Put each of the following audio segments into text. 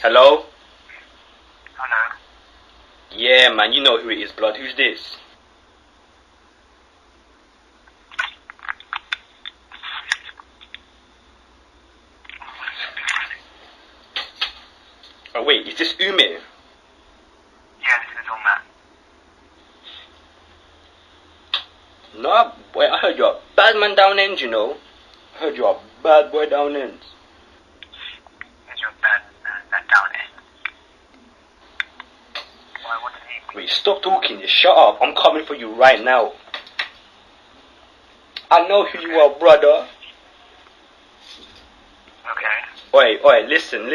Hello? Hello? Yeah, man, you know who it is, blood. Who's this? Oh, wait, is this Ume? Yeah, this is Uma. Nah, boy, I heard you're a bad man down end, you know. I heard you're a bad boy down end. Is your bad that down end? Why, what did he... Wait, stop talking, just shut up. I'm coming for you right now. I know who you are, brother. Okay. Oi, listen.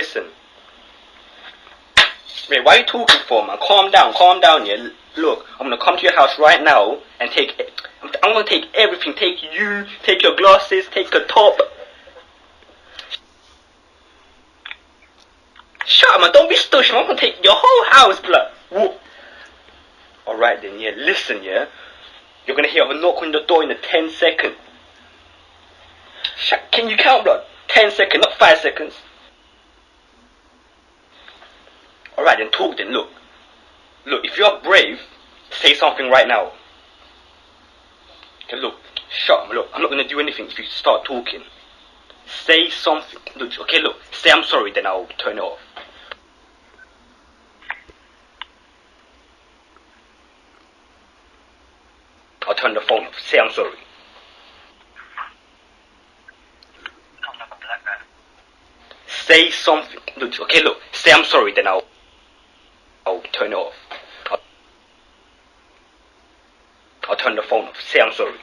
Wait, why are you talking for, man? Calm down, yeah. Look, I'm gonna come to your house right now and I'm gonna take everything. Take you, take your glasses, take your top. Shut up, man. Don't be stush, man. I'm gonna take your whole house, blood. Whoa. Alright then, yeah. Listen, yeah. You're gonna hear a knock on the door in a 10 second. Can you count, blood? 10 seconds, not 5 seconds. Alright then, talk then, look. Look, if you're brave, say something right now. Okay, look, shut up, look, I'm not gonna do anything if you start talking. Say something. Look, okay, look, say I'm sorry, then I'll turn it off. I'll turn the phone off. Say I'm sorry. I'm like a black man. Say something. Look, okay, look, say I'm sorry, then I'll turn it off. I'll turn the phone off. Say I'm sorry.